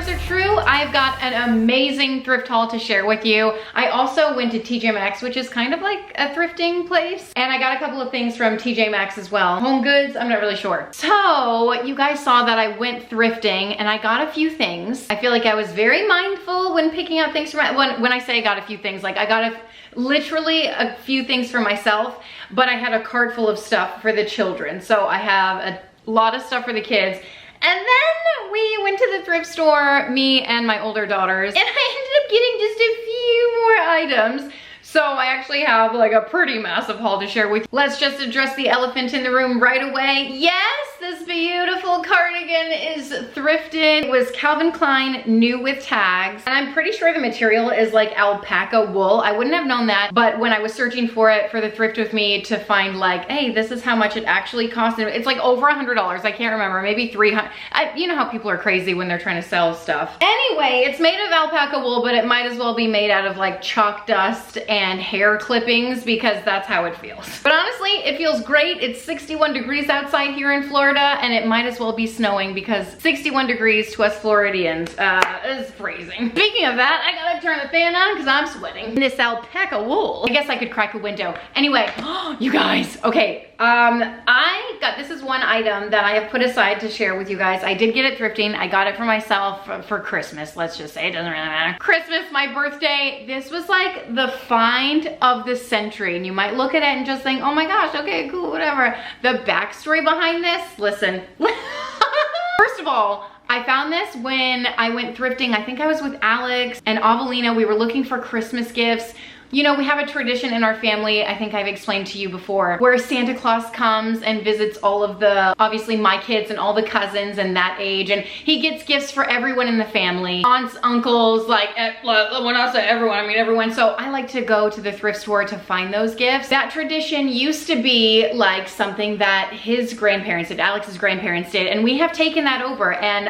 rumors are true, I've got an amazing thrift haul to share with you. I also went to TJ Maxx, which is kind of like a thrifting place. And I got a couple of things from TJ Maxx as well. Home goods, I'm not really sure. So you guys saw that I went thrifting and I got a few things. I feel like I was very mindful when picking out things from when I say I got a few things, like I got literally a few things for myself, but I had a cart full of stuff for the children. So I have a lot of stuff for the kids. And then we went to the thrift store, me and my older daughters, and I ended up getting just a few more items. So I actually have like a pretty massive haul to share with you. Let's just address the elephant in the room right away. Yes, this beautiful cardigan is thrifted. It was Calvin Klein, new with tags. And I'm pretty sure the material is like alpaca wool. I wouldn't have known that, but when I was searching for it for the thrift with me to find like, hey, this is how much it actually cost. It's like over $100. I can't remember, maybe 300. You know how people are crazy when they're trying to sell stuff. Anyway, it's made of alpaca wool, but it might as well be made out of like chalk dust and hair clippings because that's how it feels. But honestly, it feels great. It's 61 degrees outside here in Florida and it might as well be snowing because 61 degrees to us Floridians is freezing. Speaking of that, I gotta turn the fan on because I'm sweating. This alpaca wool. I guess I could crack a window. Anyway, you guys, okay. This is one item that I have put aside to share with you guys. I did get it thrifting. I got it for myself for Christmas. Let's just say it doesn't really matter. Christmas, my birthday. This was like the find of the century. And you might look at it and just think, oh my gosh, okay, cool, whatever. The backstory behind this, listen. First of all, I found this when I went thrifting. I think I was with Alex and Avelina. We were looking for Christmas gifts. You know, we have a tradition in our family, I think I've explained to you before, where Santa Claus comes and visits all of the, obviously my kids and all the cousins and that age, and he gets gifts for everyone in the family. Aunts, uncles, like, when I say everyone, I mean everyone. So I like to go to the thrift store to find those gifts. That tradition used to be like something that his grandparents did, Alex's grandparents did, and we have taken that over. And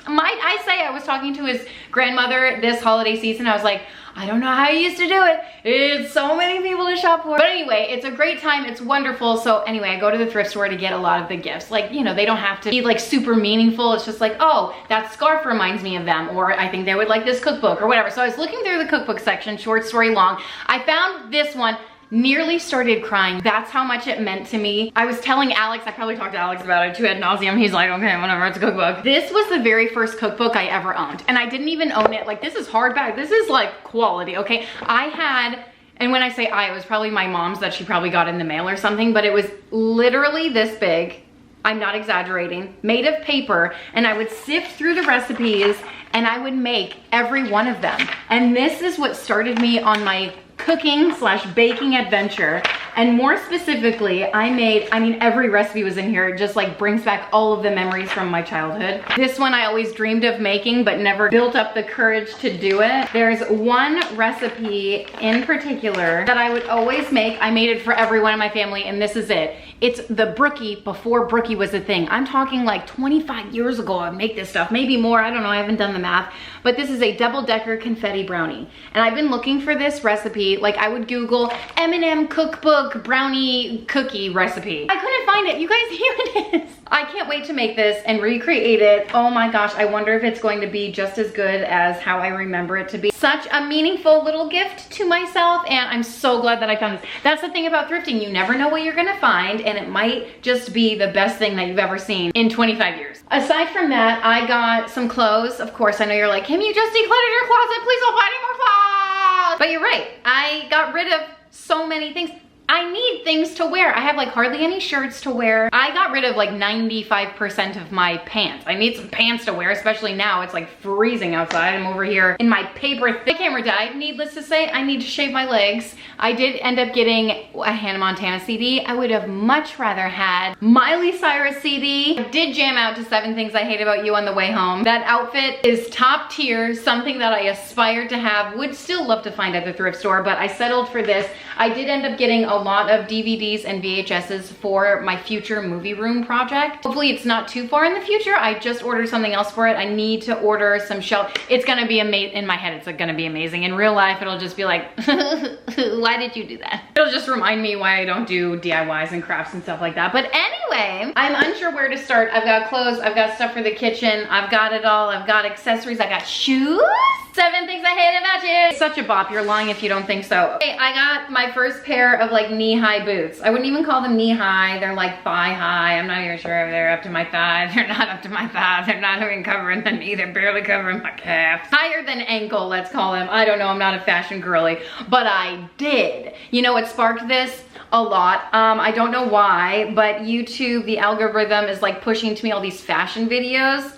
might I say, I was talking to his grandmother this holiday season, I was like, I don't know how you used to do it. It's so many people to shop for. But anyway, it's a great time. It's wonderful. So anyway, I go to the thrift store to get a lot of the gifts. Like, you know, they don't have to be like super meaningful. It's just like, oh, that scarf reminds me of them. Or I think they would like this cookbook or whatever. So I was looking through the cookbook section, short story long. I found this one. Nearly started crying. That's how much it meant to me. I was telling Alex, I probably talked to Alex about it too ad nauseum. He's like, okay, whatever, it's a cookbook. This was the very first cookbook I ever owned. And I didn't even own it. Like, this is hardback. This is like quality, okay? I had, and when I say it was probably my mom's that she probably got in the mail or something, but it was literally this big. I'm not exaggerating, made of paper, and I would sift through the recipes and I would make every one of them. And this is what started me on my cooking / baking adventure. And more specifically, I mean, every recipe was in here. It just like brings back all of the memories from my childhood. This one I always dreamed of making, but never built up the courage to do it. There's one recipe in particular that I would always make. I made it for everyone in my family, and this is it. It's the brookie before brookie was a thing. I'm talking like 25 years ago I make this stuff, maybe more, I don't know, I haven't done the math. But this is a double-decker confetti brownie. And I've been looking for this recipe, like I would Google M&M cookbook brownie cookie recipe. I couldn't find it. You guys, here it is. I can't wait to make this and recreate it. Oh my gosh, I wonder if it's going to be just as good as how I remember it to be. Such a meaningful little gift to myself, and I'm so glad that I found this. That's the thing about thrifting. You never know what you're gonna find, and it might just be the best thing that you've ever seen in 25 years. Aside from that, I got some clothes. Of course, I know you're like, Kim, you just decluttered your closet. Please don't buy any more clothes. But you're right. I got rid of so many things. I need things to wear. I have like hardly any shirts to wear. I got rid of like 95% of my pants. I need some pants to wear, especially now. It's like freezing outside. I'm over here in my paper. The camera died. Needless to say, I need to shave my legs. I did end up getting a Hannah Montana CD. I would have much rather had Miley Cyrus CD. I did jam out to 7 Things I Hate About You on the way home. That outfit is top tier, something that I aspired to have. Would still love to find at the thrift store, but I settled for this. I did end up getting a lot of DVDs and VHSs for my future movie room project. Hopefully it's not too far in the future. I just ordered something else for it. I need to order some shelf. It's gonna be amazing. In my head, it's gonna be amazing. In real life, it'll just be like, why did you do that? It'll just remind remind me why I don't do DIYs and crafts and stuff like that. But anyway, I'm unsure where to start. I've got clothes, I've got stuff for the kitchen, I've got it all, I've got accessories, I got shoes. 7 things I hate about you. It's such a bop, you're lying if you don't think so. Okay, I got my first pair of like knee-high boots. I wouldn't even call them knee-high, they're like thigh-high. I'm not even sure if they're up to my thighs. They're not up to my thighs. They're not even covering the knee, they're barely covering my calves. Higher than ankle, let's call them. I don't know, I'm not a fashion girly, but I did. You know what sparked this? A lot. I don't know why, but YouTube, the algorithm is like pushing to me all these fashion videos.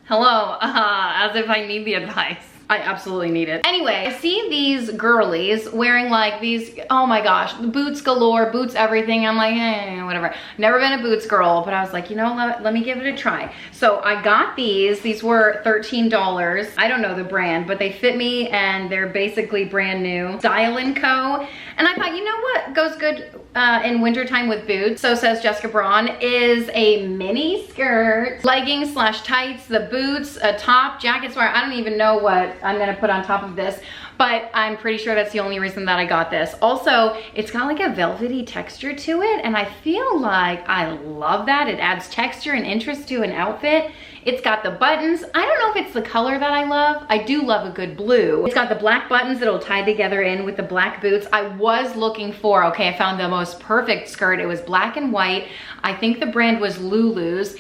Hello, as if I need the advice. I absolutely need it. Anyway, I see these girlies wearing like these, oh my gosh, boots galore, boots everything. I'm like, whatever. Never been a boots girl, but I was like, you know, let me give it a try. So I got these. These were $13. I don't know the brand, but they fit me and they're basically brand new. Style & Co. And I thought, you know what goes good in wintertime with boots, so says Jessica Braun, is a mini skirt, leggings / tights, the boots, a top, jacket, sweater. I don't even know what I'm gonna put on top of this, but I'm pretty sure that's the only reason that I got this. Also, it's got like a velvety texture to it, and I feel like I love that. It adds texture and interest to an outfit. It's got the buttons. I don't know if it's the color that I love. I do love a good blue. It's got the black buttons that'll tie together in with the black boots. I was looking for, okay, I found the most perfect skirt. It was black and white. I think the brand was Lulu's.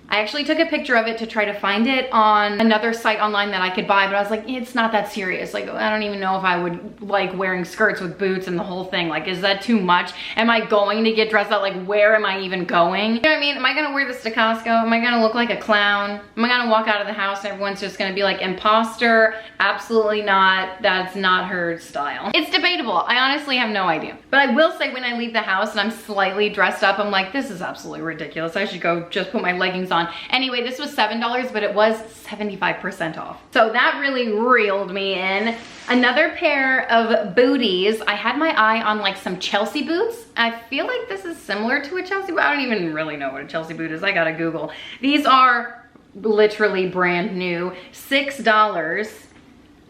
I actually took a picture of it to try to find it on another site online that I could buy, but I was like, it's not that serious. Like, I don't even know if I would like wearing skirts with boots and the whole thing. Like, is that too much? Am I going to get dressed up? Like, where am I even going? You know what I mean? Am I gonna wear this to Costco? Am I gonna look like a clown? Am I gonna walk out of the house and everyone's just gonna be like, imposter? Absolutely not. That's not her style. It's debatable. I honestly have no idea. But I will say when I leave the house and I'm slightly dressed up, I'm like, this is absolutely ridiculous. I should go just put my leggings on. Anyway, this was $7, but it was 75% off. So that really reeled me in. Another pair of booties. I had my eye on like some Chelsea boots. I feel like this is similar to a Chelsea boot. I don't even really know what a Chelsea boot is. I gotta Google. These are literally brand new, $6.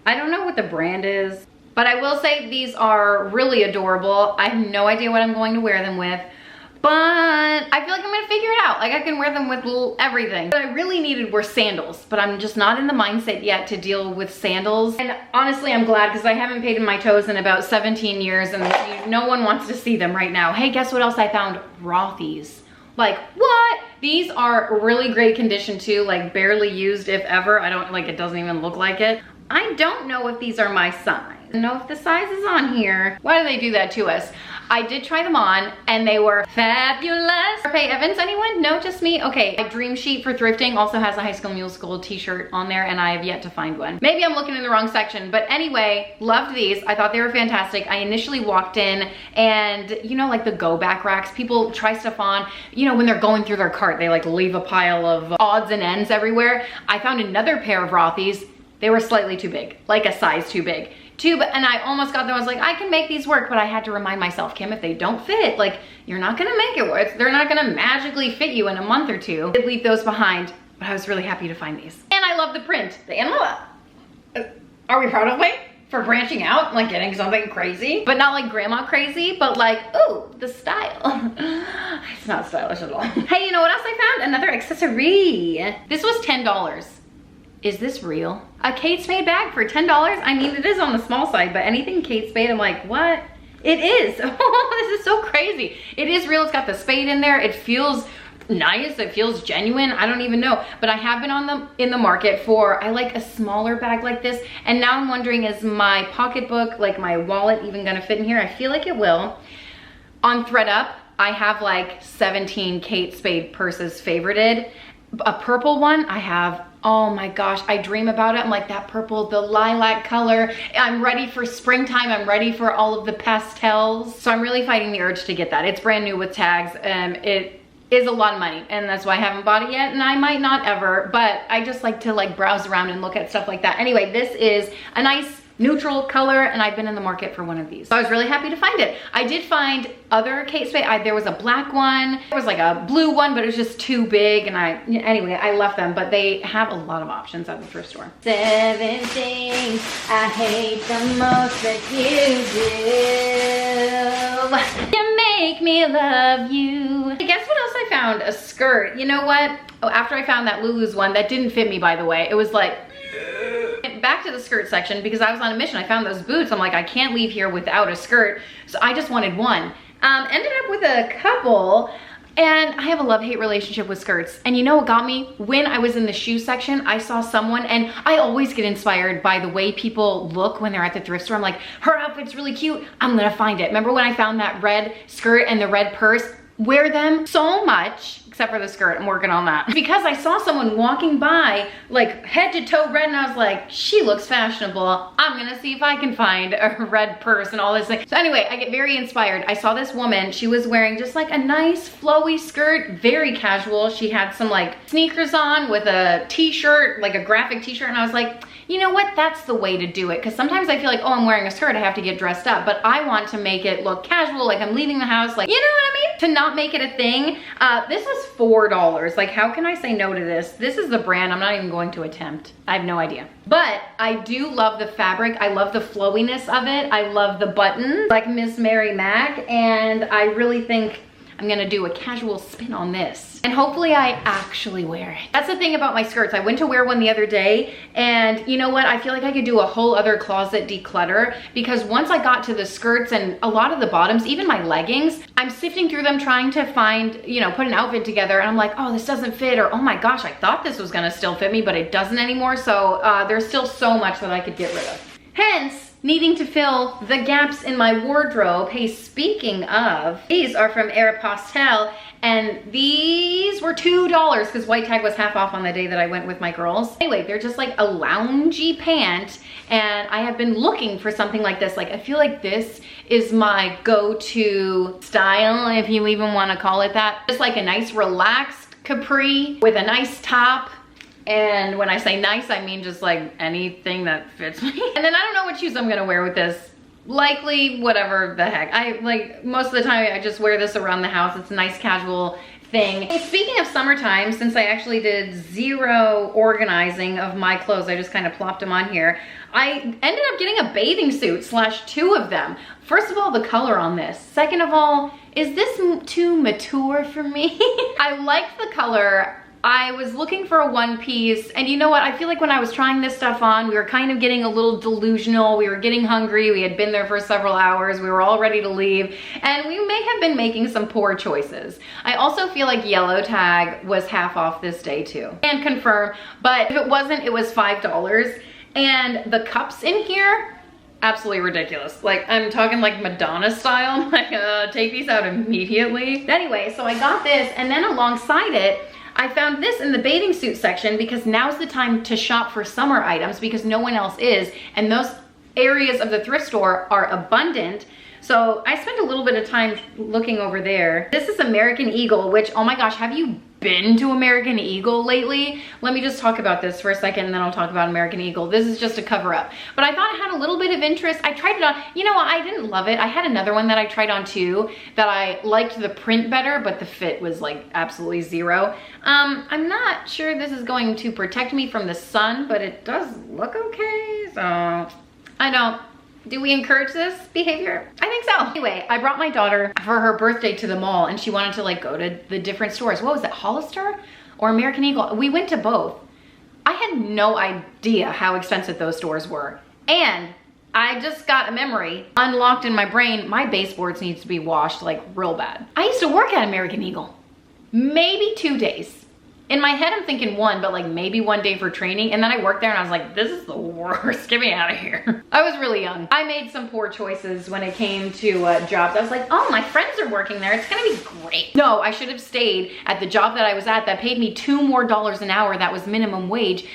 I don't know what the brand is, but I will say these are really adorable. I have no idea what I'm going to wear them with, but I feel like I'm gonna figure it out. Like I can wear them with everything. What I really needed were sandals, but I'm just not in the mindset yet to deal with sandals. And honestly, I'm glad because I haven't painted my toes in about 17 years and no one wants to see them right now. Hey, guess what else I found? Rothy's. Like, what? These are really great condition too, like barely used if ever. I don't, like it doesn't even look like it. I don't know if these are my size. I don't know if the size is on here. Why do they do that to us? I did try them on and they were fabulous. Hey, Evans, anyone? No, just me? Okay, my dream sheet for thrifting also has a High School Musical t-shirt on there and I have yet to find one. Maybe I'm looking in the wrong section, but anyway, loved these. I thought they were fantastic. I initially walked in and you know, like the go back racks, people try stuff on, you know, when they're going through their cart, they like leave a pile of odds and ends everywhere. I found another pair of Rothy's. They were slightly too big, like a size too big. And I almost got them. I was like, I can make these work, but I had to remind myself, Kim, if they don't fit, like you're not gonna make it work. They're not gonna magically fit you in a month or two. I did leave those behind, but I was really happy to find these. And I love the print. The animal, are we proud of me for branching out, like getting something crazy, but not like grandma crazy, but like, ooh, the style. It's not stylish at all. Hey, you know what else I found? Another accessory. This was $10. Is this real? A Kate Spade bag for $10? I mean, it is on the small side, but anything Kate Spade, I'm like, what? It is. Oh, this is so crazy. It is real. It's got the spade in there. It feels nice. It feels genuine. I don't even know. But I have been in the market for, I like a smaller bag like this. And now I'm wondering, is my pocketbook, like my wallet, even gonna fit in here? I feel like it will. On ThredUp, I have like 17 Kate Spade purses favorited. A purple one I have, oh my gosh, I dream about it. I'm like, that purple, the lilac color. I'm ready for springtime. I'm ready for all of the pastels. So I'm really fighting the urge to get that. It's brand new with tags and it is a lot of money and that's why I haven't bought it yet and I might not ever, but I just like to like browse around and look at stuff like that. Anyway, this is a nice neutral color and I've been in the market for one of these. So I was really happy to find it. I did find other Kate Spade. There was a black one, there was like a blue one, but it was just too big and anyway, I left them, but they have a lot of options at the thrift store. 7 things I hate the most that you do. make me love you. Guess what else I found? A skirt. You know what? Oh, after I found that Lulu's one, that didn't fit me, by the way. It was like, back to the skirt section because I was on a mission. I found those boots. I'm like, I can't leave here without a skirt. So I just wanted one. Ended up with a couple. And I have a love-hate relationship with skirts. And you know what got me? When I was in the shoe section, I saw someone, and I always get inspired by the way people look when they're at the thrift store. I'm like, her outfit's really cute. I'm gonna find it. Remember when I found that red skirt and the red purse? Wear them so much, except for the skirt. I'm working on that. Because I saw someone walking by, like head to toe red, and I was like, she looks fashionable. I'm gonna see if I can find a red purse and all this thing. So anyway, I get very inspired. I saw this woman, she was wearing just like a nice flowy skirt, very casual. She had some like sneakers on with a t-shirt, like a graphic t-shirt, and I was like, you know what, that's the way to do it. Because sometimes I feel like, oh, I'm wearing a skirt, I have to get dressed up, but I want to make it look casual, like I'm leaving the house, like, you know what I mean? To not make it a thing. This was $4. Like, how can I say no to this? This is the brand I'm not even going to attempt. I have no idea. But I do love the fabric. I love the flowiness of it. I love the buttons, like Miss Mary Mac, and I really think I'm gonna do a casual spin on this. And hopefully I actually wear it. That's the thing about my skirts. I went to wear one the other day, and you know what? I feel like I could do a whole other closet declutter, because once I got to the skirts and a lot of the bottoms, even my leggings, I'm sifting through them trying to find, you know, put an outfit together, and I'm like, oh, this doesn't fit, or oh my gosh, I thought this was gonna still fit me, but it doesn't anymore. So there's still so much that I could get rid of. Hence, needing to fill the gaps in my wardrobe. Hey, speaking of, these are from Aeropostale, and these were $2 because white tag was half off on the day that I went with my girls. Anyway, they're just like a loungy pant, and I have been looking for something like this. Like, I feel like this is my go-to style, if you even want to call it that. Just like a nice relaxed capri with a nice top. And when I say nice, I mean just like anything that fits me. And then I don't know what shoes I'm gonna wear with this. Likely whatever the heck. I like, most of the time I just wear this around the house. It's a nice casual thing. Hey, speaking of summertime, since I actually did zero organizing of my clothes, I just kind of plopped them on here. I ended up getting a bathing suit / 2 of them. First of all, the color on this. Second of all, is this too mature for me? I like the color. I was looking for a one piece, and you know what? I feel like when I was trying this stuff on, we were kind of getting a little delusional. We were getting hungry. We had been there for several hours. We were all ready to leave, and we may have been making some poor choices. I also feel like yellow tag was half off this day too. Can't confirm, but if it wasn't, it was $5. And the cups in here, absolutely ridiculous. Like, I'm talking like Madonna style. Like, take these out immediately. Anyway, so I got this, and then alongside it, I found this in the bathing suit section because now's the time to shop for summer items because no one else is, and those areas of the thrift store are abundant. So I spent a little bit of time looking over there. This is American Eagle, which, oh my gosh, have you been to American Eagle lately? Let me just talk about this for a second, and then I'll talk about American Eagle. This is just a cover up, but I thought it had a little bit of interest. I tried it on. You know what? I didn't love it. I had another one that I tried on too that I liked the print better, but the fit was like absolutely zero. I'm not sure this is going to protect me from the sun, but it does look okay. So I don't. Do we encourage this behavior? I think so. Anyway, I brought my daughter for her birthday to the mall, and she wanted to like go to the different stores. What was it, Hollister or American Eagle? We went to both. I had no idea how expensive those stores were. And I just got a memory unlocked in my brain. My baseboards needs to be washed like real bad. I used to work at American Eagle. Maybe 2 days. In my head, I'm thinking 1, but like maybe 1 day for training. And then I worked there and I was like, this is the worst. Get me out of here. I was really young. I made some poor choices when it came to jobs. I was like, oh, my friends are working there. It's gonna be great. No, I should have stayed at the job that I was at that paid me $2 more an hour. That was minimum wage.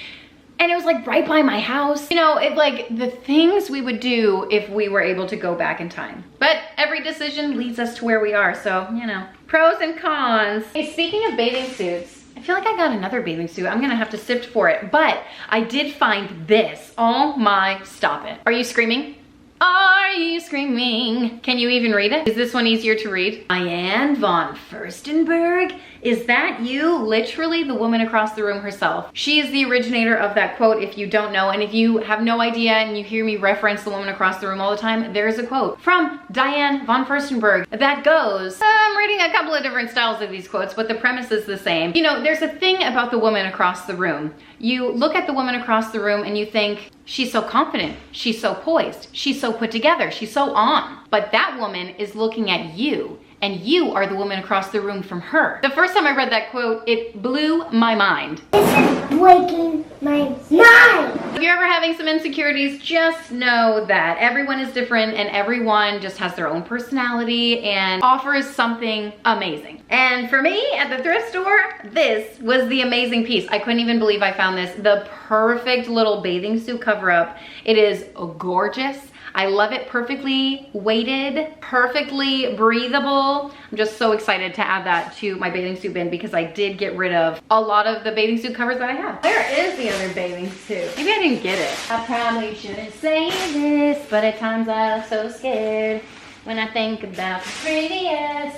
And it was like right by my house. You know, it like the things we would do if we were able to go back in time. But every decision leads us to where we are. So, you know, pros and cons. Hey, speaking of bathing suits, I feel like I got another bathing suit. I'm gonna have to sift for it, but I did find this. Oh my, stop it. Are you screaming? are you screaming? Can you even read it? Is this one easier to read? Diane von Furstenberg? Is that you? Literally the woman across the room herself. She is the originator of that quote, if you don't know. And if you have no idea and you hear me reference the woman across the room all the time, there's a quote from Diane von Furstenberg that goes, I'm reading a couple of different styles of these quotes, but the premise is the same. You know, there's a thing about the woman across the room. You look at the woman across the room and you think, she's so confident, she's so poised, she's so put together, she's so on. But that woman is looking at you, and you are the woman across the room from her. The first time I read that quote, it blew my mind. This is breaking my mind. If you're ever having some insecurities, just know that everyone is different and everyone just has their own personality and offers something amazing. And for me, at the thrift store, this was the amazing piece. I couldn't even believe I found this. The perfect little bathing suit cover up. It is gorgeous. I love it, perfectly weighted, perfectly breathable. I'm just so excited to add that to my bathing suit bin because I did get rid of a lot of the bathing suit covers that I have. Where is the other bathing suit? Maybe I didn't get it. I probably shouldn't say this, but at times I look so scared when I think about the previous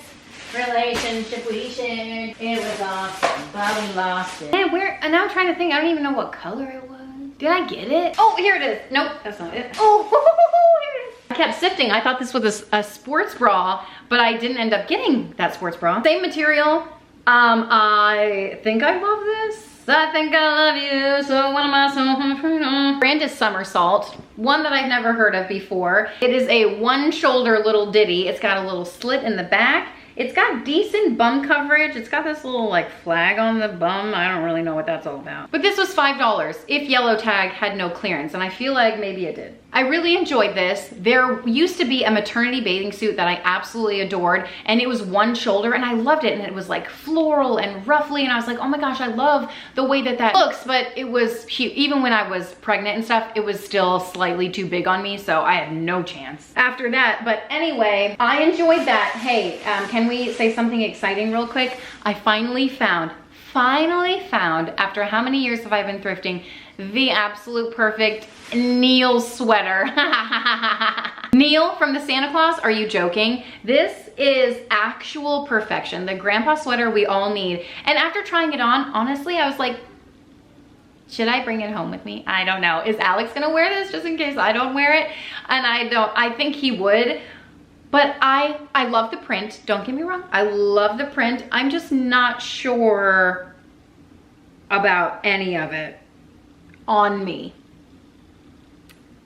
relationship we shared. It was awesome, but we lost it. And now I'm trying to think, I don't even know what color it was. Did I get it? Oh, here it is. Nope, that's not it. Oh, here it is. I kept sifting. I thought this was a sports bra, but I didn't end up getting that sports bra. Same material. I think I love this. I think I love you, so what am I so afraid of? Brand is Somersault, one that I've never heard of before. It is a one shoulder little ditty. It's got a little slit in the back. It's got decent bum coverage. It's got this little like flag on the bum. I don't really know what that's all about. But this was $5 if Yellow Tag had no clearance, and I feel like maybe it did. I really enjoyed this. There used to be a maternity bathing suit that I absolutely adored, and it was one shoulder, and I loved it, and it was like floral and ruffly, and I was like, oh my gosh, I love the way that that looks, but it was cute. Even when I was pregnant and stuff, it was still slightly too big on me, so I had no chance after that. But anyway, I enjoyed that. Hey, can we say something exciting real quick? I finally found, after how many years have I been thrifting, the absolute perfect Neil sweater. Neil from the Santa Claus, are you joking? This is actual perfection. The grandpa sweater we all need. And after trying it on, honestly, I was like, should I bring it home with me? I don't know. Is Alex gonna wear this just in case I don't wear it? And I think he would. But I love the print, don't get me wrong. I love the print. I'm just not sure about any of it on me.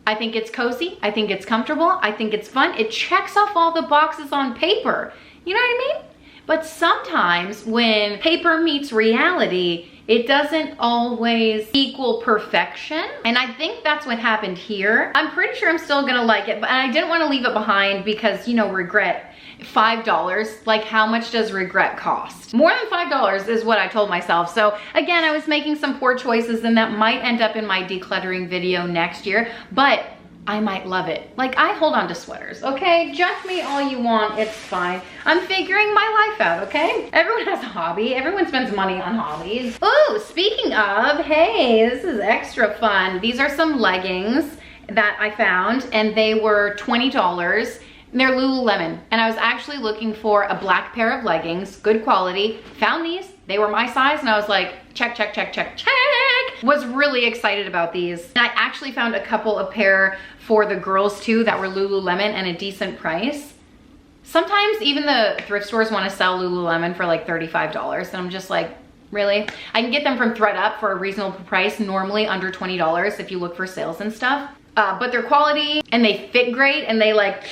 I think it's cozy, I think it's comfortable, I think it's fun. It checks off all the boxes on paper, you know what I mean? But sometimes when paper meets reality, it doesn't always equal perfection. And I think that's what happened here. I'm pretty sure I'm still gonna like it, but I didn't wanna leave it behind because, you know, regret. $5, like how much does regret cost? More than $5 is what I told myself. So again, I was making some poor choices and that might end up in my decluttering video next year, but I might love it. Like, I hold on to sweaters, okay? Judge me all you want, it's fine. I'm figuring my life out, okay? Everyone has a hobby. Everyone spends money on hobbies. Oh, speaking of, hey, this is extra fun. These are some leggings that I found and they were $20. They're Lululemon, and I was actually looking for a black pair of leggings, good quality. Found these, they were my size, and I was like, check, check, check, check, check. Was really excited about these. And I actually found a couple of pair for the girls too that were Lululemon and a decent price. Sometimes even the thrift stores want to sell Lululemon for like $35, and I'm just like, really? I can get them from ThredUp for a reasonable price, normally under $20 if you look for sales and stuff. But they're quality, and they fit great, and they like,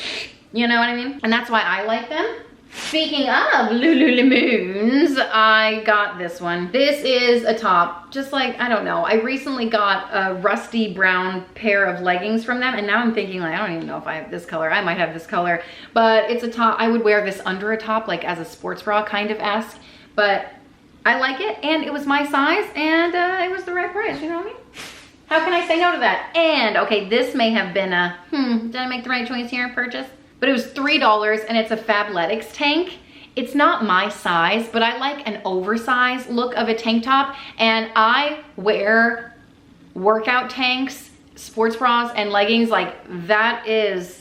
you know what I mean? And that's why I like them. Speaking of Lululemons, I got this one. This is a top, just like, I don't know. I recently got a rusty brown pair of leggings from them, and now I'm thinking like, I don't even know if I have this color. I might have this color, but it's a top. I would wear this under a top, like as a sports bra kind of esque, but I like it, and it was my size, and it was the right price, you know what I mean? How can I say no to that? And okay, this may have been a, did I make the right choice here, purchase? But it was $3 and it's a Fabletics tank. It's not my size, but I like an oversized look of a tank top, and I wear workout tanks sports bras and leggings, like that is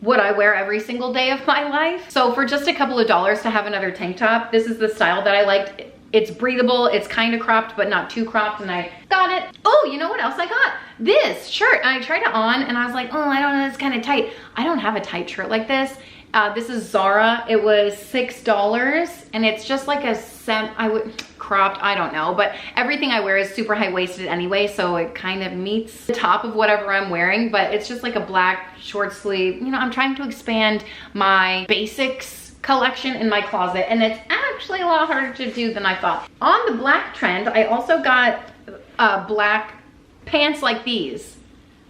what I wear every single day of my life. So for just a couple of dollars to have another tank top, this is the style that I liked. It's breathable, it's kind of cropped, but not too cropped, and I got it. Oh, you know what else I got? This shirt. And I tried it on and I was like, oh, I don't know, it's kind of tight. I don't have a tight shirt like this. This is Zara. It was $6 and it's just like a cropped, I don't know, but everything I wear is super high-waisted anyway, so it kind of meets the top of whatever I'm wearing, but it's just like a black short sleeve. You know, I'm trying to expand my basics collection in my closet, and it's actually a lot harder to do than I thought. On the black trend, I also got black pants like these.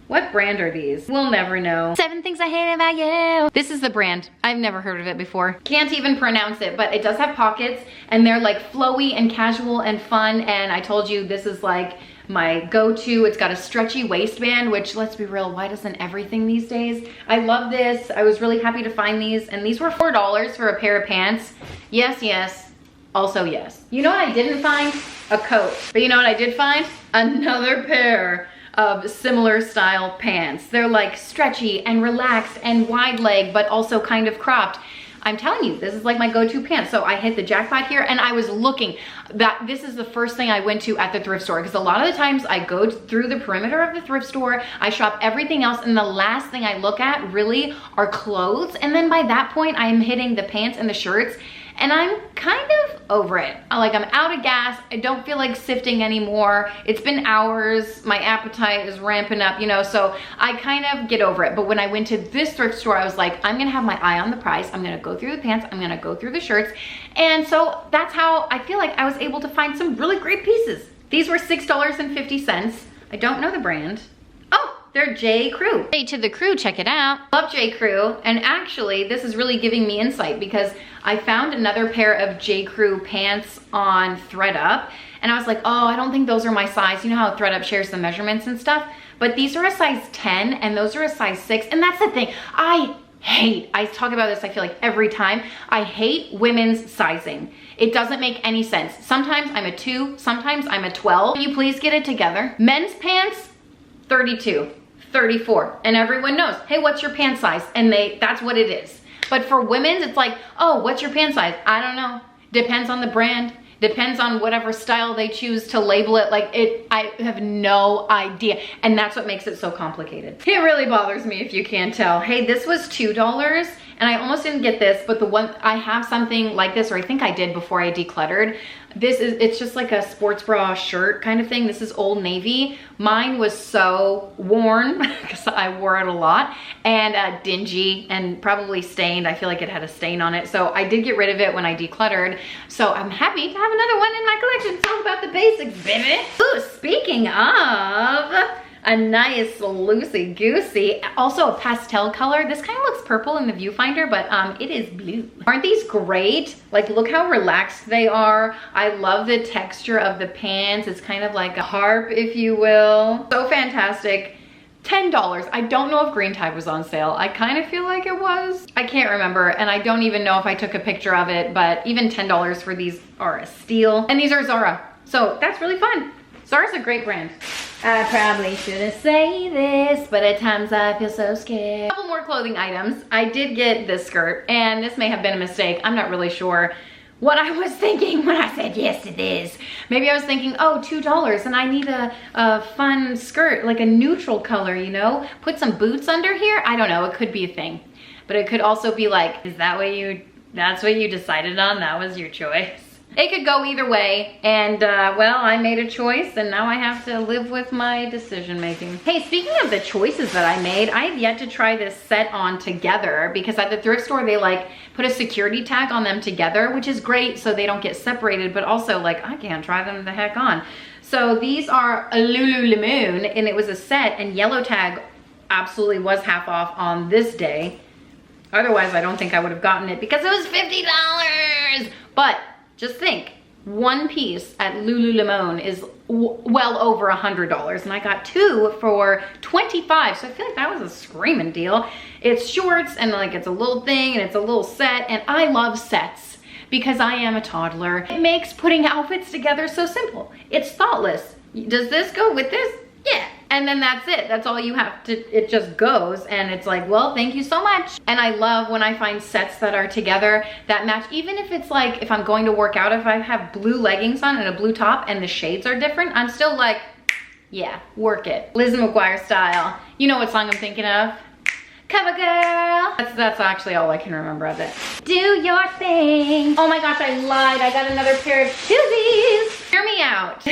What brand are these? We'll never know. 7 things I hate about you. This is the brand. I've never heard of it before. Can't even pronounce it, but it does have pockets and they're like flowy and casual and fun. And I told you this is like my go-to. It's got a stretchy waistband, which, let's be real, why doesn't everything these days? I love this. I was really happy to find these, and these were $4 for a pair of pants. Yes, yes. Also yes. You know what I didn't find? A coat. But you know what I did find? Another pair of similar style pants. They're like stretchy and relaxed and wide leg, but also kind of cropped. I'm telling you, this is like my go-to pants. So I hit the jackpot here, and I was looking. This is the first thing I went to at the thrift store, because a lot of the times I go through the perimeter of the thrift store, I shop everything else, and the last thing I look at really are clothes. And then by that point, I'm hitting the pants and the shirts, and I'm kind of over it. Like, I'm out of gas. I don't feel like sifting anymore. It's been hours. My appetite is ramping up, you know, so I kind of get over it. But when I went to this thrift store, I was like, I'm gonna have my eye on the price. I'm gonna go through the pants. I'm gonna go through the shirts. And so that's how I feel like I was able to find some really great pieces. These were $6.50. I don't know the brand. Oh, they're J. Crew. Hey to the crew, check it out. Love J. Crew. And actually, this is really giving me insight, because I found another pair of J. Crew pants on ThredUp, and I was like, oh, I don't think those are my size. You know how ThredUp shares the measurements and stuff? But these are a size 10 and those are a size 6. And that's the thing. I talk about this, I feel like every time. I hate women's sizing. It doesn't make any sense. Sometimes I'm a 2, sometimes I'm a 12. Can you please get it together? Men's pants, 32, 34. And everyone knows, hey, what's your pant size? And that's what it is. But for women's, it's like, oh, what's your pant size? I don't know. Depends on the brand. Depends on whatever style they choose to label it. Like, I have no idea. And that's what makes it so complicated. It really bothers me if you can't tell. Hey, this was $2 and I almost didn't get this, but the one, I have something like this, or I think I did before I decluttered. It's just like a sports bra shirt kind of thing. This is Old Navy. Mine was so worn because I wore it a lot, and dingy and probably stained. I feel like it had a stain on it. So I did get rid of it when I decluttered. So I'm happy to have another one in my collection. It's all about the basics, baby. Ooh, speaking of a nice loosey-goosey, also a pastel color. This kind of looks purple in the viewfinder, but it is blue. Aren't these great? Like, look how relaxed they are. I love the texture of the pants. It's kind of like a harp, if you will. So fantastic. $10. I don't know if green tag was on sale. I kind of feel like it was. I can't remember, and I don't even know if I took a picture of it, but even $10 for these are a steal. And these are Zara, so that's really fun. Zara's a great brand. I probably shouldn't say this, but at times I feel so scared. A couple more clothing items. I did get this skirt, and this may have been a mistake. I'm not really sure what I was thinking when I said yes to this. Maybe I was thinking, oh, $2, and I need a fun skirt, like a neutral color, you know? Put some boots under here? I don't know, it could be a thing. But it could also be like, is that what that's what you decided on? That was your choice? It could go either way, and well, I made a choice, and now I have to live with my decision making. Hey, speaking of the choices that I made, I have yet to try this set on together, because at the thrift store, they like put a security tag on them together, which is great so they don't get separated, but also like, I can't try them the heck on. So these are a Lululemon, and it was a set, and yellow tag absolutely was half off on this day. Otherwise, I don't think I would have gotten it because it was $50. But just think, one piece at Lululemon is well over $100, and I got 2 for $25, so I feel like that was a screaming deal. It's shorts, and like it's a little thing, and it's a little set, and I love sets because I am a toddler. It makes putting outfits together so simple. It's thoughtless. Does this go with this? Yeah. And then that's it. That's all you have to, it just goes. And it's like, well, thank you so much. And I love when I find sets that are together that match, even if it's like, if I'm going to work out, if I have blue leggings on and a blue top and the shades are different, I'm still like, yeah, work it. Liz McGuire style. You know what song I'm thinking of? Cover girl. That's actually all I can remember of it. Do your thing. Oh my gosh, I lied. I got another pair of shoesies. Hear me out.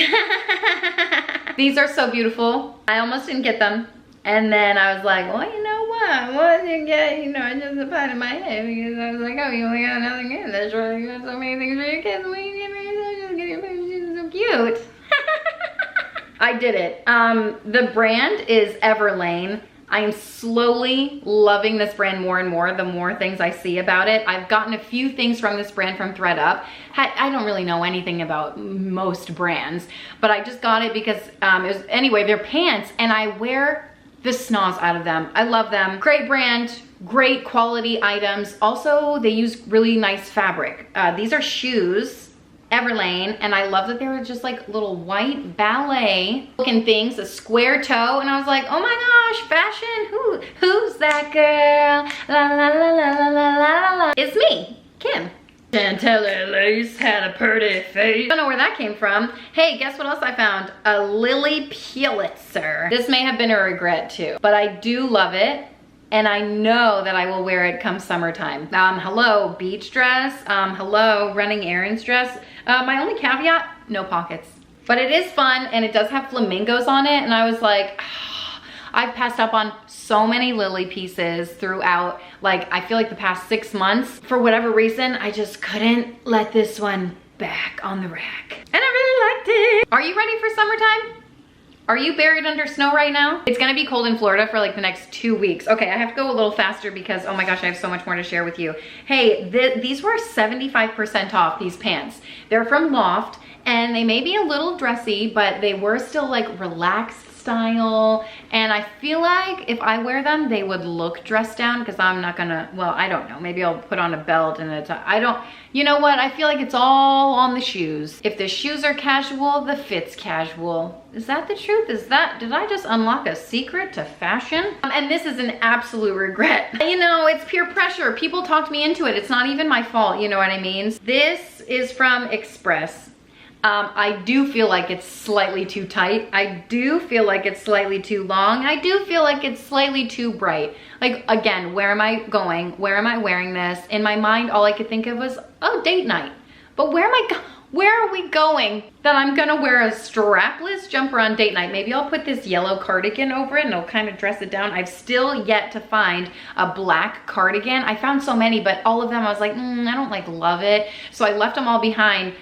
These are so beautiful. I almost didn't get them. And then I was like, well, you know what? What did you get? You know, I just applied in my head because I was like, oh, you only got nothing in this. Sure, you got so many things for your kids. What you get for yourself? Just get your pair of shoes. So cute. I did it. The brand is Everlane. I am slowly loving this brand more and more the more things I see about it. I've gotten a few things from this brand from ThredUp. I don't really know anything about most brands, but I just got it because anyway, they're pants and I wear the snaz out of them. I love them. Great brand, great quality items. Also, they use really nice fabric. These are shoes. Everlane, and I love that they were just like little white ballet looking things, a square toe, and I was like, oh my gosh, fashion, who's that girl? La la la la la la la la. It's me, Kim. Chantel Lace had a pretty face. I don't know where that came from. Hey, guess what else I found? A Lily Pulitzer. This may have been a regret too, but I do love it. And I know that I will wear it come summertime. Hello, beach dress. Hello, running errands dress. My only caveat, no pockets. But it is fun and it does have flamingos on it. And I was like, I've passed up on so many Lily pieces throughout, like, I feel like the past 6 months. For whatever reason, I just couldn't let this one back on the rack. And I really liked it. Are you ready for summertime? Are you buried under snow right now? It's gonna be cold in Florida for like the next 2 weeks. Okay, I have to go a little faster because, oh my gosh, I have so much more to share with you. Hey, these were 75% off, these pants. They're from Loft and they may be a little dressy, but they were still like relaxed style. And I feel like if I wear them, they would look dressed down because I'm not gonna, well, I don't know. Maybe I'll put on a belt and you know what? I feel like it's all on the shoes. If the shoes are casual, the fit's casual. Is that the truth? Did I just unlock a secret to fashion? And this is an absolute regret. You know, it's peer pressure. People talked me into it. It's not even my fault, you know what I mean? This is from Express. I do feel like it's slightly too tight. I do feel like it's slightly too long. I do feel like it's slightly too bright. Like, again, where am I going? Where am I wearing this? In my mind, all I could think of was, oh, date night. But where are we going that I'm gonna wear a strapless jumper on date night? Maybe I'll put this yellow cardigan over it and it'll kind of dress it down. I've still yet to find a black cardigan. I found so many, but all of them I was like, I don't like love it. So I left them all behind.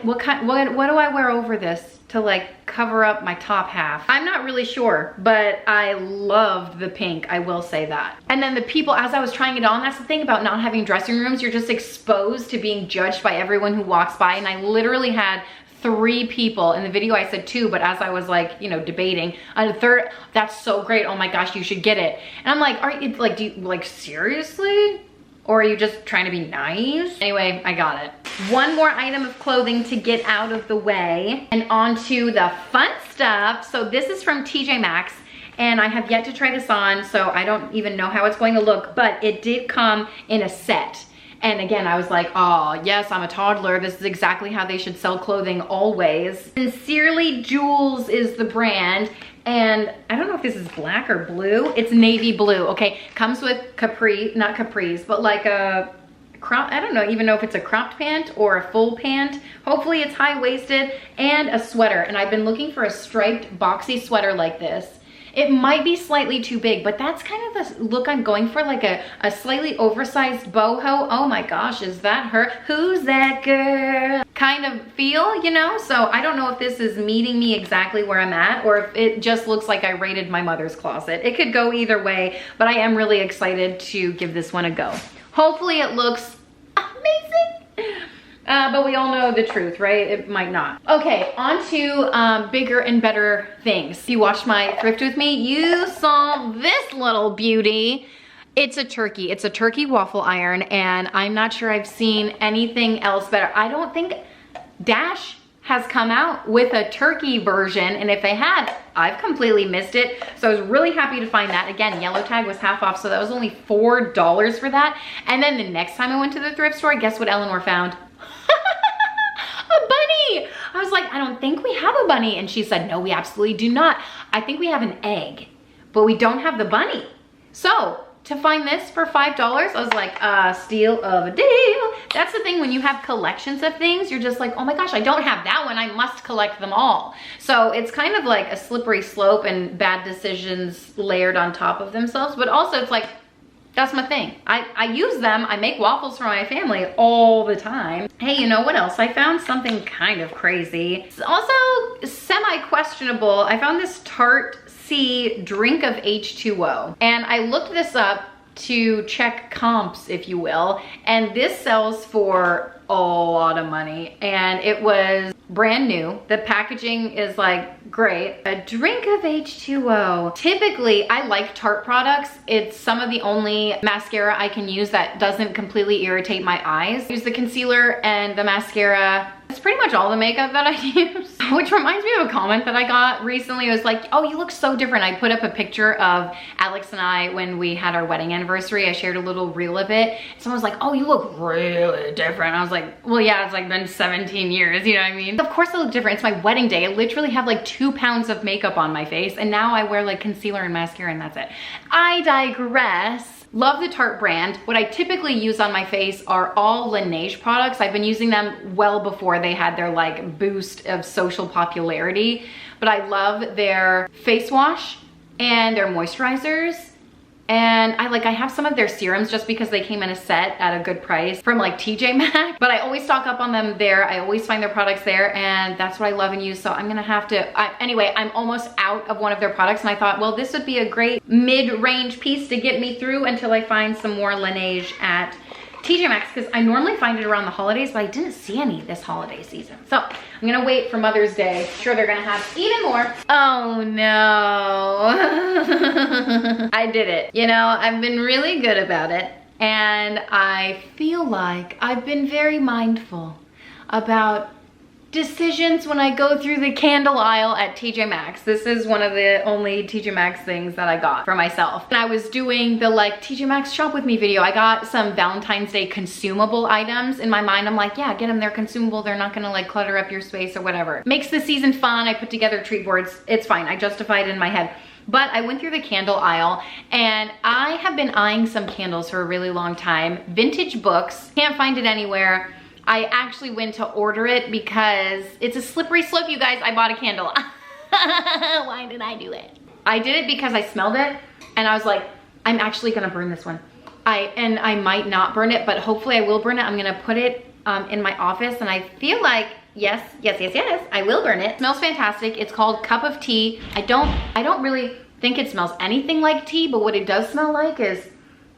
What do I wear over this to like cover up my top half? I'm not really sure, but I loved the pink, I will say that. And then the people, as I was trying it on, that's the thing about not having dressing rooms, you're just exposed to being judged by everyone who walks by. And I literally had 3 people. In the video I said 2, but as I was like, you know, debating, on the third, that's so great, oh my gosh, you should get it. And I'm like, do you, like, seriously? Or are you just trying to be nice? Anyway, I got it. One more item of clothing to get out of the way and onto the fun stuff. So this is from TJ Maxx and I have yet to try this on, so I don't even know how it's going to look, but it did come in a set. And again, I was like, oh yes, I'm a toddler. This is exactly how they should sell clothing always. Sincerely Jules is the brand. And I don't know if this is black or blue. It's navy blue, okay? Comes with not capris, but like a crop, I don't even know if it's a cropped pant or a full pant. Hopefully it's high-waisted and a sweater. And I've been looking for a striped boxy sweater like this. It might be slightly too big, but that's kind of the look I'm going for, like a slightly oversized boho. Oh my gosh, is that her? Who's that girl? Kind of feel, you know? So I don't know if this is meeting me exactly where I'm at or if it just looks like I raided my mother's closet. It could go either way, but I am really excited to give this one a go. Hopefully it looks amazing. But we all know the truth, right? It might not. Okay, on to bigger and better things. If you watched my thrift with me, you saw this little beauty. It's a turkey waffle iron, and I'm not sure I've seen anything else better. I don't think Dash has come out with a turkey version, and if they had, I've completely missed it. So I was really happy to find that. Again, yellow tag was half off, so that was only $4 for that. And then the next time I went to the thrift store, guess what Eleanor found? A bunny. I was like, I don't think we have a bunny. And she said, no, we absolutely do not. I think we have an egg, but we don't have the bunny. So to find this for $5, I was like, steal of a deal. That's the thing, when you have collections of things, you're just like, oh my gosh, I don't have that one, I must collect them all. So it's kind of like a slippery slope and bad decisions layered on top of themselves, but also it's like, that's my thing. I use them. I make waffles for my family all the time. Hey, you know what else? I found something kind of crazy. It's also semi-questionable. I found this Tarte drink of H2O. And I looked this up to check comps, if you will. And this sells for a lot of money. And it was brand new. The packaging is like great. A drink of H2O. Typically, I like Tarte products. It's some of the only mascara I can use that doesn't completely irritate my eyes. I use the concealer and the mascara. It's pretty much all the makeup that I use. Which reminds me of a comment that I got recently. It was like, oh, you look so different. I put up a picture of Alex and I when we had our wedding anniversary. I shared a little reel of it. Someone was like, oh, you look really different. I was like, well, yeah, it's like been 17 years, you know what I mean? Of course I look different. It's my wedding day. I literally have like 2 pounds of makeup on my face, and now I wear like concealer and mascara and that's it. I digress. Love the Tarte brand. What I typically use on my face are all Laneige products. I've been using them well before they had their like boost of social popularity, but I love their face wash and their moisturizers. And I have some of their serums just because they came in a set at a good price from like TJ Maxx, but I always stock up on them there. I always find their products there, and that's what I love and use. So I'm gonna have to, anyway, I'm almost out of one of their products, and I thought, well, this would be a great mid-range piece to get me through until I find some more Laneige at TJ Maxx, because I normally find it around the holidays, but I didn't see any this holiday season. So I'm gonna wait for Mother's Day. I'm sure they're gonna have even more. Oh no. I did it. You know, I've been really good about it, and I feel like I've been very mindful about decisions when I go through the candle aisle at TJ Maxx. This is one of the only TJ Maxx things that I got for myself. And I was doing the like TJ Maxx shop with me video. I got some Valentine's Day consumable items. In my mind, I'm like, yeah, get them, they're consumable. They're not gonna like clutter up your space or whatever. Makes the season fun. I put together treat boards. It's fine. I justified it in my head. But I went through the candle aisle, and I have been eyeing some candles for a really long time. Vintage books. Can't find it anywhere. I actually went to order it because it's a slippery slope, you guys. I bought a candle. Why did I do it? I did it because I smelled it, and I was like, I'm actually gonna burn this one. I might not burn it, but hopefully I will burn it. I'm gonna put it in my office, and I feel like, yes, I will burn it. It smells fantastic. It's called Cup of Tea. I don't really think it smells anything like tea, but what it does smell like is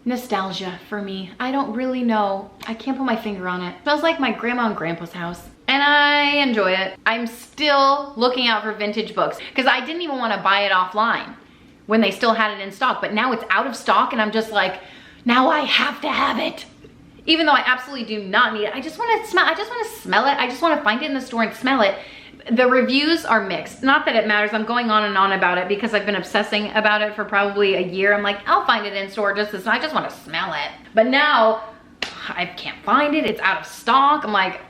nostalgia for me. I don't really know. I can't put my finger on it. It smells like my grandma and grandpa's house, and I enjoy it. I'm still looking out for vintage books because I didn't even want to buy it offline when they still had it in stock, but now it's out of stock, and I'm just like, now I have to have it. Even though I absolutely do not need it. I just want to smell it. I just want to find it in the store and smell it. The reviews are mixed. Not that it matters. I'm going on and on about it because I've been obsessing about it for probably a year. I'm like, I'll find it in store I just want to smell it. But now I can't find it. It's out of stock. I'm like,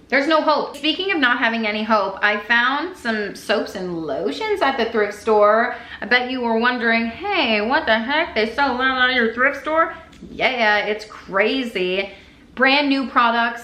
there's no hope. Speaking of not having any hope, I found some soaps and lotions at the thrift store. I bet you were wondering, hey, what the heck? They sell that at your thrift store? Yeah, it's crazy. Brand new products.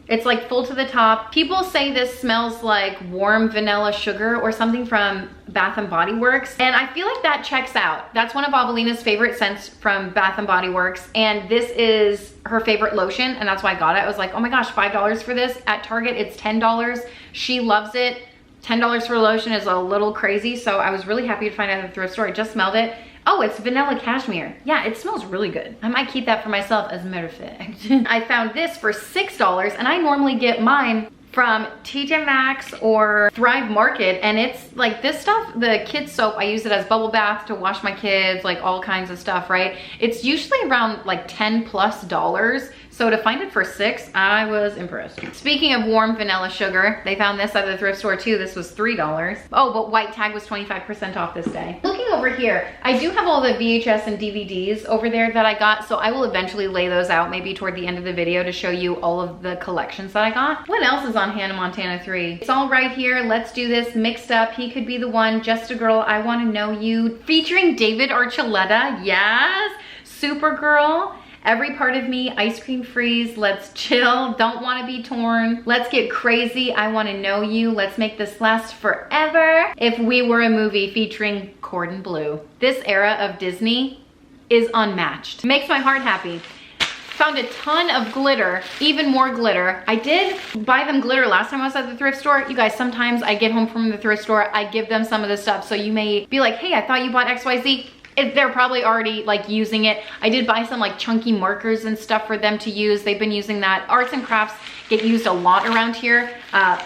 It's like full to the top. People say this smells like warm vanilla sugar or something from Bath & Body Works. And I feel like that checks out. That's one of Avelina's favorite scents from Bath & Body Works. And this is her favorite lotion, and that's why I got it. I was like, oh my gosh, $5 for this. At Target, it's $10. She loves it. $10 for a lotion is a little crazy. So I was really happy to find it at the thrift store. I just smelled it. Oh, it's vanilla cashmere. Yeah, it smells really good. I might keep that for myself, as a matter of fact. I found this for $6, and I normally get mine from TJ Maxx or Thrive Market, and it's like this stuff, the kids soap, I use it as bubble bath to wash my kids, like all kinds of stuff, right? It's usually around like $10+. So to find it for $6, I was impressed. Speaking of warm vanilla sugar, they found this at the thrift store too. This was $3. Oh, but white tag was 25% off this day. Looking over here, I do have all the VHS and DVDs over there that I got, so I will eventually lay those out maybe toward the end of the video to show you all of the collections that I got. What else is on Hannah Montana 3? It's all right here. Let's do this. Mixed Up, He Could Be the One, Just a Girl, I Want to Know You, featuring David Archuleta. Yes, Supergirl, Every Part of Me, Ice Cream Freeze, Let's Chill, Don't Want to Be Torn, Let's Get Crazy, I Want to Know You, Let's Make This Last Forever, If We Were a Movie, featuring Cordon Bleu. This era of Disney is unmatched. It makes my heart happy. Found a ton of glitter, even more glitter. I did buy them glitter last time I was at the thrift store. You guys, sometimes I get home from the thrift store, I give them some of the stuff, so you may be like, hey, I thought you bought XYZ. They're probably already like using it. I did buy some like chunky markers and stuff for them to use. They've been using that. Arts and crafts get used a lot around here.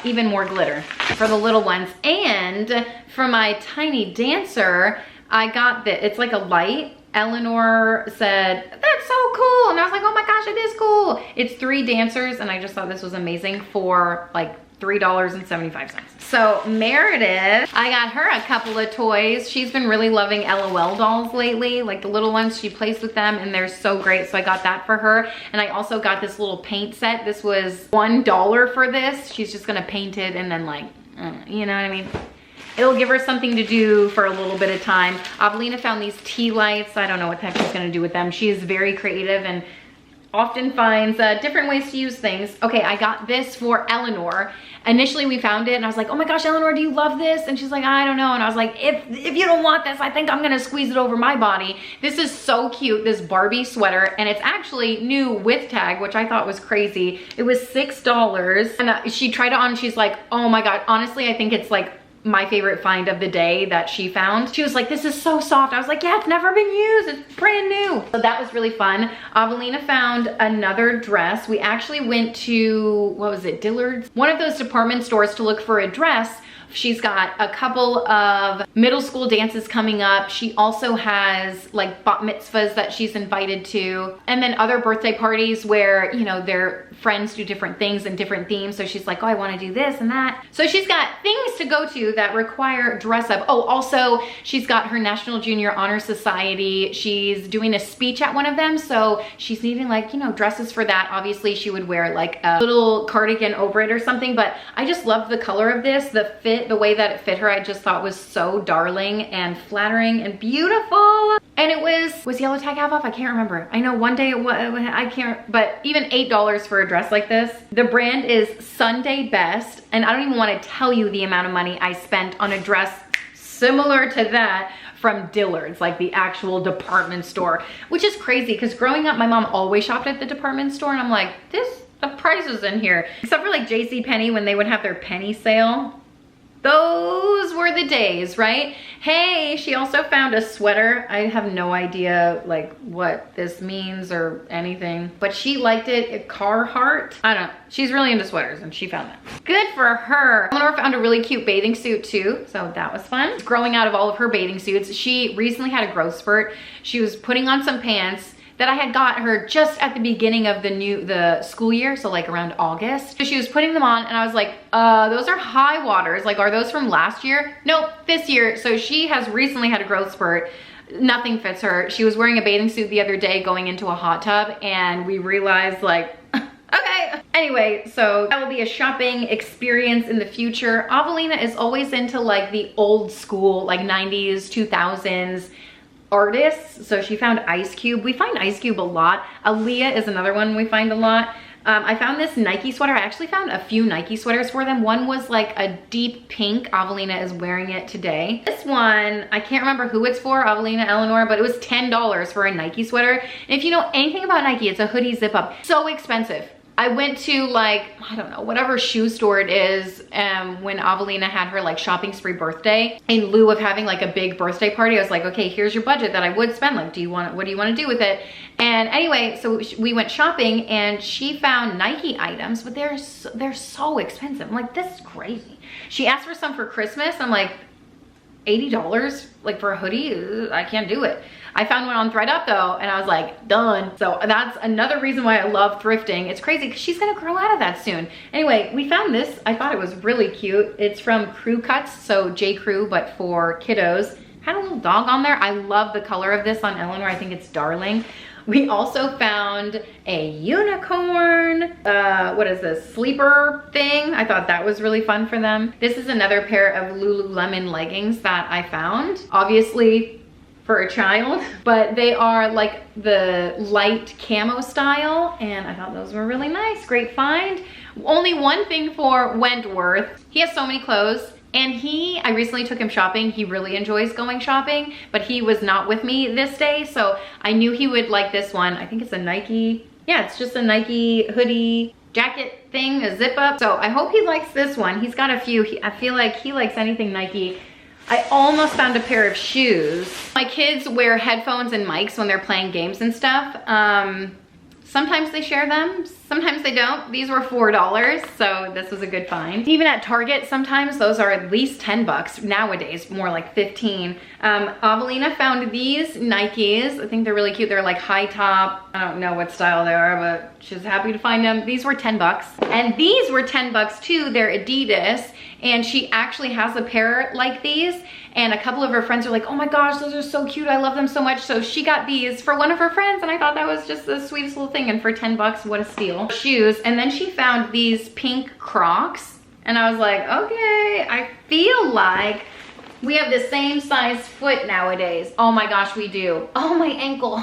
Even more glitter for the little ones. And for my tiny dancer, I got this. It's like a light. Eleanor said, that's so cool. And I was like, oh my gosh, it is cool. It's 3 dancers, and I just thought this was amazing for like $3.75. So Meredith, I got her a couple of toys. She's been really loving LOL dolls lately, like the little ones. She plays with them and they're so great. So I got that for her. And I also got this little paint set. This was $1 for this. She's just gonna paint it and then like, you know what I mean? It'll give her something to do for a little bit of time. Avelina found these tea lights. I don't know what the heck she's gonna do with them. She is very creative and often finds different ways to use things. Okay, I got this for Eleanor. Initially we found it and I was like, oh my gosh, Eleanor, do you love this? And she's like, I don't know. And I was like, if you don't want this, I think I'm gonna squeeze it over my body. This is so cute, this Barbie sweater, and it's actually new with tag, which I thought was crazy. It was $6, and she tried it on, she's like, oh my God, honestly, I think it's like my favorite find of the day that she found. She was like, this is so soft. I was like, yeah, it's never been used. It's brand new. So that was really fun. Avelina found another dress. We actually went to, what was it, Dillard's? One of those department stores to look for a dress. She's got a couple of middle school dances coming up. She also has like bat mitzvahs that she's invited to, and then other birthday parties where, you know, their friends do different things and different themes. So she's like, oh, I want to do this and that. So she's got things to go to that require dress up. Oh, also she's got her National Junior Honor Society. She's doing a speech at one of them. So she's needing like, you know, dresses for that. Obviously she would wear like a little cardigan over it or something, but I just love the color of this, the fit, the way that it fit her, I just thought was so darling and flattering and beautiful. And it was yellow tag half off? I can't remember. I know one day it was, I can't, but even $8 for a dress like this. The brand is Sunday Best, and I don't even want to tell you the amount of money I spent on a dress similar to that from Dillard's, like the actual department store, which is crazy because growing up, my mom always shopped at the department store, and I'm like, the prices in here, except for like JCPenney when they would have their penny sale. Those were the days, right? Hey, she also found a sweater. I have no idea like what this means or anything, but she liked it. Carhartt. I don't know. She's really into sweaters and she found that. Good for her. Eleanor found a really cute bathing suit too, so that was fun. Growing out of all of her bathing suits, she recently had a growth spurt. She was putting on some pants that I had got her just at the beginning of the school year, so like around August. So she was putting them on and I was like, those are high waters. Like, are those from last year? Nope, this year. So she has recently had a growth spurt. Nothing fits her. She was wearing a bathing suit the other day going into a hot tub, and we realized like, okay. Anyway, so that will be a shopping experience in the future. Avelina is always into like the old school, like 90s, 2000s, artists. So she found Ice Cube. We find Ice Cube a lot. Aaliyah is another one we find a lot. I found this Nike sweater. I actually found a few Nike sweaters for them. One was like a deep pink. Avelina is wearing it today. This one, I can't remember who it's for, Avelina, Eleanor, but it was $10 for a Nike sweater. And if you know anything about Nike, it's a hoodie zip up. So expensive. I went to like, I don't know, whatever shoe store it is, when Avelina had her like shopping spree birthday. In lieu of having like a big birthday party, I was like, okay, here's your budget that I would spend. Like, what do you want to do with it? And anyway, so we went shopping and she found Nike items, but they're so expensive. I'm like, this is crazy. She asked for some for Christmas. I'm like, $80 like for a hoodie? Ugh, I can't do it. I found one on ThredUp though, and I was like, done. So that's another reason why I love thrifting. It's crazy because she's gonna grow out of that soon. Anyway, we found this. I thought it was really cute. It's from Crew Cuts, so J. Crew, but for kiddos. Had a little dog on there. I love the color of this on Eleanor. I think it's darling. We also found a unicorn, what is this, sleeper thing. I thought that was really fun for them. This is another pair of Lululemon leggings that I found. Obviously for a child, but they are like the light camo style, and I thought those were really nice. Great find. Only one thing for Wentworth. He has so many clothes, and I recently took him shopping. He really enjoys going shopping, but he was not with me this day, so I knew he would like this one. I think it's a Nike, yeah, it's just a Nike hoodie jacket thing, a zip up. So I hope he likes this one. He's got a few. I feel like he likes anything Nike. I almost found a pair of shoes. My kids wear headphones and mics when they're playing games and stuff. Sometimes they share them, sometimes they don't. These were $4, so this was a good find. Even at Target, sometimes those are at least 10 bucks. Nowadays, more like 15. Avelina found these Nikes. I think they're really cute. They're like high top. I don't know what style they are, but she's happy to find them. These were 10 bucks. And these were 10 bucks too. They're Adidas. And she actually has a pair like these. And a couple of her friends are like, oh my gosh, those are so cute. I love them so much. So she got these for one of her friends, and I thought that was just the sweetest little thing. And for 10 bucks, what a steal. Shoes. And then she found these pink Crocs. And I was like, okay, I feel like we have the same size foot nowadays. Oh my gosh, we do. Oh, my ankle.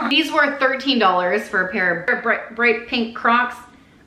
These were $13 for a pair of bright pink Crocs.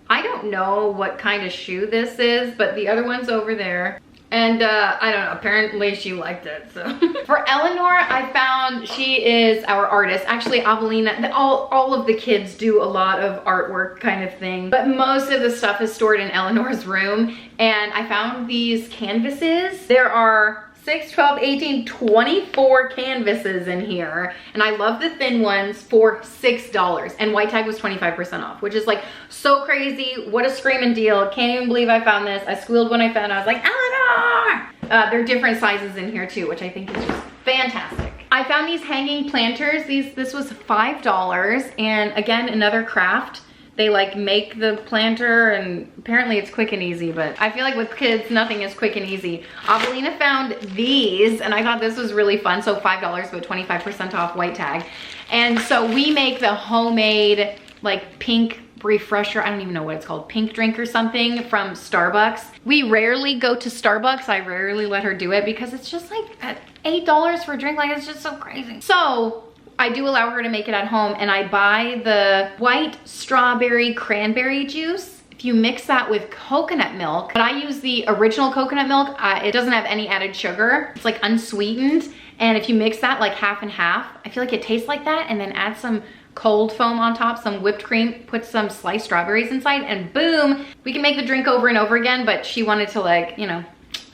I don't know what kind of shoe this is, but the other one's over there. And I don't know, apparently she liked it, so. For Eleanor, I found, she is our artist. Actually, Avelina, all of the kids do a lot of artwork kind of thing, but most of the stuff is stored in Eleanor's room. And I found these canvases. There are 6, 12, 18, 24 canvases in here. And I love the thin ones for $6. And white tag was 25% off, which is like so crazy. What a screaming deal. Can't even believe I found this. I squealed when I found it. I was like, Eleanor! They're different sizes in here too, which I think is just fantastic. I found these hanging planters. This was $5. And again, another craft. They like make the planter, and apparently it's quick and easy, but I feel like with kids, nothing is quick and easy. Avelina found these, and I thought this was really fun. So $5, but 25% off white tag. And so we make the homemade like pink refresher, I don't even know what it's called, pink drink or something from Starbucks. We rarely go to Starbucks. I rarely let her do it because it's just like at $8 for a drink. Like, it's just so crazy. So I do allow her to make it at home, and I buy the white strawberry cranberry juice. If you mix that with coconut milk, but I use the original coconut milk, it doesn't have any added sugar. It's like unsweetened. And if you mix that like half and half, I feel like it tastes like that, and then add some cold foam on top, some whipped cream, put some sliced strawberries inside, and boom, we can make the drink over and over again. But she wanted to, like, you know,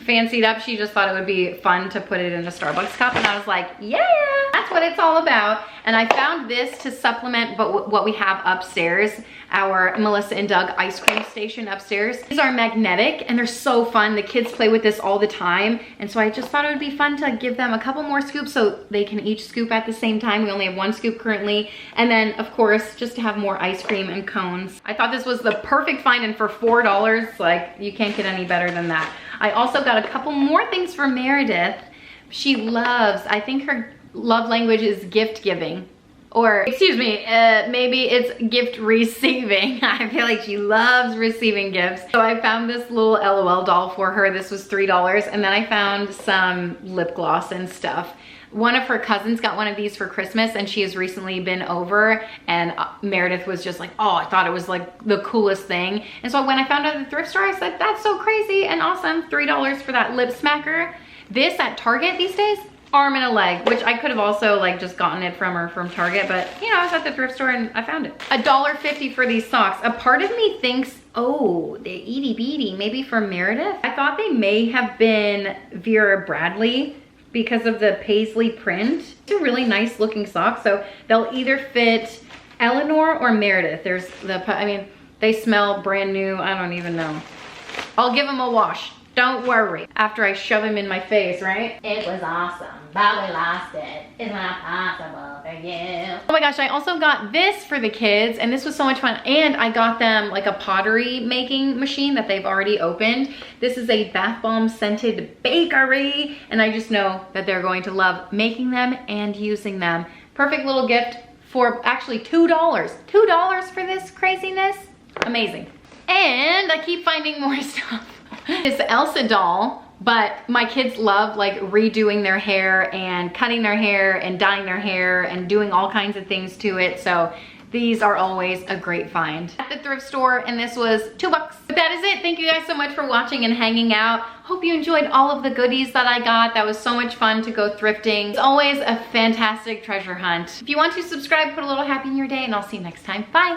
fancy it up. She just thought it would be fun to put it in a Starbucks cup, and I was like, yeah, that's what it's all about. And I found this to supplement what we have upstairs, our Melissa and Doug ice cream station upstairs. These are magnetic and they're so fun. The kids play with this all the time, and so I just thought it would be fun to give them a couple more scoops so they can each scoop at the same time. We only have one scoop currently, and then of course just to have more ice cream and cones. I thought this was the perfect find, and for $4, like, you can't get any better than that. I also got a couple more things for Meredith. She loves, I think her love language is gift giving, or excuse me, maybe it's gift receiving. I feel like she loves receiving gifts. So I found this little LOL doll for her. This was $3. And then I found some lip gloss and stuff. One of her cousins got one of these for Christmas, and she has recently been over, and Meredith was just like, oh, I thought it was like the coolest thing. And so when I found out at the thrift store, I said, that's so crazy and awesome. $3 for that lip smacker. This at Target these days, arm and a leg, which I could have also like just gotten it from her from Target, but you know, I was at the thrift store and I found it. $1.50 for these socks. A part of me thinks, oh, they're itty bitty, maybe from Meredith. I thought they may have been Vera Bradley because of the paisley print. It's a really nice looking sock, so they'll either fit Eleanor or Meredith. There's the, I mean, they smell brand new. I don't even know. I'll give them a wash. Don't worry. After I shove him in my face, right? It was awesome, but we lost it. It's not possible for you. Oh my gosh, I also got this for the kids, and this was so much fun. And I got them like a pottery making machine that they've already opened. This is a bath bomb scented bakery, and I just know that they're going to love making them and using them. Perfect little gift for actually $2. $2 for this craziness? Amazing. And I keep finding more stuff. It's Elsa doll, but my kids love like redoing their hair and cutting their hair and dyeing their hair and doing all kinds of things to it. So these are always a great find at the thrift store, and this was $2. But that is it. Thank you guys so much for watching and hanging out. Hope you enjoyed all of the goodies that I got. That was so much fun to go thrifting. It's always a fantastic treasure hunt. If you want to subscribe, put a little happy in your day, and I'll see you next time. Bye.